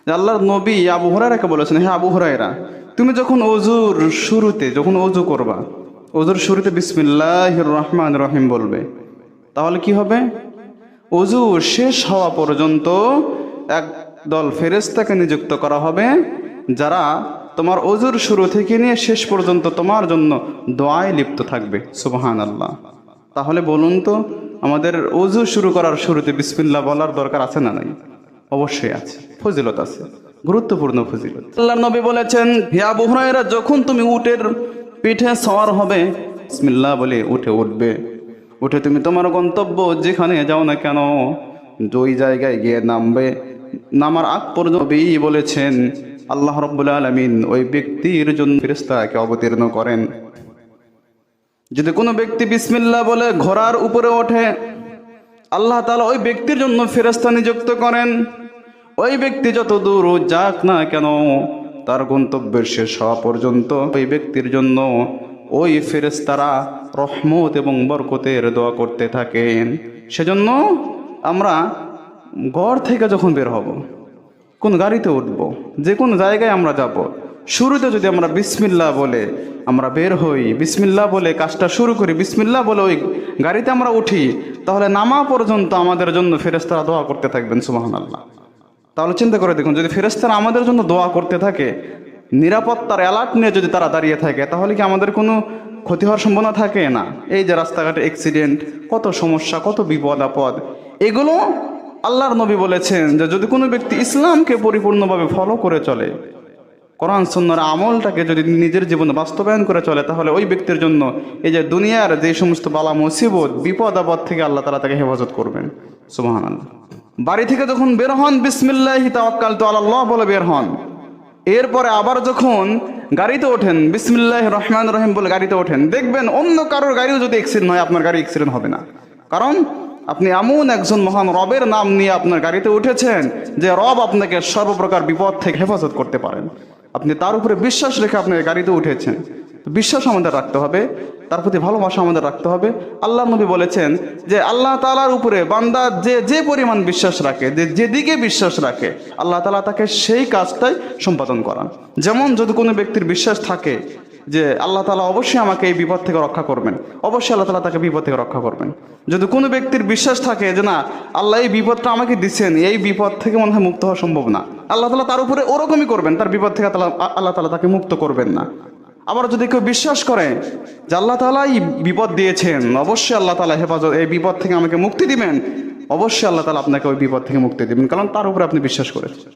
যে আল্লাহর নবী আবু হুরায়রাকে বলেছেন, হ্যাঁ আবু হুরায়রা, তুমি যখন অজুর শুরুতে যখন অজু করবা, অজুর শুরুতে বিসমিল্লাহির রহমানির রহিম বলবে, তাহলে কি হবে? অজু শেষ হওয়া পর্যন্ত একদল ফেরেশতাকে নিযুক্ত করা হবে, যারা তোমার অজুর শুরু থেকে নিয়ে শেষ পর্যন্ত তোমার জন্য দোয়ায় লিপ্ত থাকবে। সুবহানাল্লাহ। তাহলে বলুন তো, আমাদের অজু শুরু করার শুরুতে বিসমিল্লাহ বলার দরকার আছে না নাই? অবশ্যই আছে, ফজিলত আছে, গুরুত্বপূর্ণ ফজিলত। আল্লাহর নবী বলেছেন, হে আবু হুরায়রা, যখন তুমি উটের পিঠে সওয়ার হবে, বিসমিল্লাহ বলে উঠে উঠবে। উঠে তুমি তোমার গন্তব্য যেখানে যাও না কেন, ওই জায়গায় গিয়ে নামবে। নামার আগ পর্যন্ত নবী বলেছেন, আল্লাহ রাব্বুল আলামিন ওই ব্যক্তির জন্য ফেরেশতাকে অবতীর্ণ করেন। যদি কোনো ব্যক্তি বিসমিল্লাহ বলে ঘোড়ার উপরে ওঠে, আল্লাহ তাআলা ওই ব্যক্তির জন্য ফেরেশতা নিযুক্ত করেন। ওই ব্যক্তি যত দূর যাক না কেন, তার গন্তব্যের শেষ হওয়া পর্যন্ত ওই ব্যক্তির জন্য ওই ফেরেশতারা রহমত এবং বরকতের দোয়া করতে থাকেন। সেজন্য আমরা ঘর থেকে যখন বের হব, কোন গাড়িতে উঠব, যে কোনো জায়গায় আমরা যাব, শুরুতে যদি আমরা বিসমিল্লাহ বলে আমরা বের হই, বিসমিল্লাহ বলে কাজটা শুরু করি, বিসমিল্লাহ বলে ওই গাড়িতে আমরা উঠি, তাহলে নামা পর্যন্ত আমাদের জন্য ফেরেশতারা দোয়া করতে থাকবেন। সুবহানাল্লাহ। তাহলে চিন্তা করে দেখুন, যদি ফেরেশতারা আমাদের জন্য দোয়া করতে থাকে, নিরাপত্তার অ্যালার্ট নিয়ে যদি তারা দাঁড়িয়ে থাকে, তাহলে কি আমাদের কোনো ক্ষতি হওয়ার সম্ভাবনা থাকে না? এই যে রাস্তাঘাটে অ্যাক্সিডেন্ট, কত সমস্যা, কত বিপদ আপদ, এগুলো আল্লাহর নবী বলেছেন যে যদি কোনো ব্যক্তি ইসলামকে পরিপূর্ণভাবে ফলো করে চলে, কোরআন সুন্নাহর আমলটাকে যদি নিজের জীবনে বাস্তবায়ন করে চলে, তাহলে ওই ব্যক্তির জন্য এই যে দুনিয়ার যে সমস্ত বালা মুসিবত, বিপদ আপদ থেকে আল্লাহ তাআলা তাকে হেফাজত করবেন। সুবহানাল্লাহ। বাড়ি থেকে যখন বের হন, বিসমিল্লাহি তাওয়াক্কালতু আলাল্লাহ বলে বের হন। এরপরে আবার যখন গাড়িতে ওঠেন, বিসমিল্লাহির রহমানির রহিম বলে গাড়িতে ওঠেন, দেখবেন অন্য কারোর গাড়িও যদি অ্যাক্সিডেন্ট হয়, আপনার গাড়ি অ্যাক্সিডেন্ট হবে না। কারণ আপনি এমন একজন মহান রবের নাম নিয়ে আপনার গাড়িতে উঠেছেন যে রব আপনাকে সর্বপ্রকার বিপদ থেকে হেফাজত করতে পারেন। আপনি তার উপরে বিশ্বাস রেখে আপনার গাড়িতে উঠেছেন। বিশ্বাস আমাদের রাখতে হবে, তার প্রতি ভালোবাসা আমাদের রাখতে হবে। আল্লাহর নবী বলেছেন যে আল্লাহ তাআলার উপরে বান্দা যে পরিমাণ বিশ্বাস রাখে, যেদিকে বিশ্বাস রাখে, আল্লাহ তাআলা তাকে সেই কাজটাই সম্পাদন করান। যেমন যদি কোনো ব্যক্তির বিশ্বাস থাকে যে আল্লাহ তাআলা অবশ্যই আমাকে এই বিপদ থেকে রক্ষা করবেন, অবশ্যই আল্লাহ তাআলা তাকে বিপদ থেকে রক্ষা করবেন। যদি কোনো ব্যক্তির বিশ্বাস থাকে যে না, আল্লাহ এই বিপদটা আমাকে দিচ্ছেন, এই বিপদ থেকে মনে হয় মুক্ত হওয়া সম্ভব না, আল্লাহ তাআলা তার উপরে ওরকমই করবেন, তার বিপদ থেকে আল্লাহ তাআলা তাকে মুক্ত করবেন না। আবার যদি কেউ বিশ্বাস করে যে আল্লাহ তাআলা এই বিপদ দিয়েছেন, অবশ্যই আল্লাহ তাআলা হেফাজত, এই বিপদ থেকে আমাকে মুক্তি দিবেন, অবশ্যই আল্লাহ তাআলা আপনাকে ওই বিপদ থেকে মুক্তি দিবেন, কারণ তার উপরে আপনি বিশ্বাস করেছেন।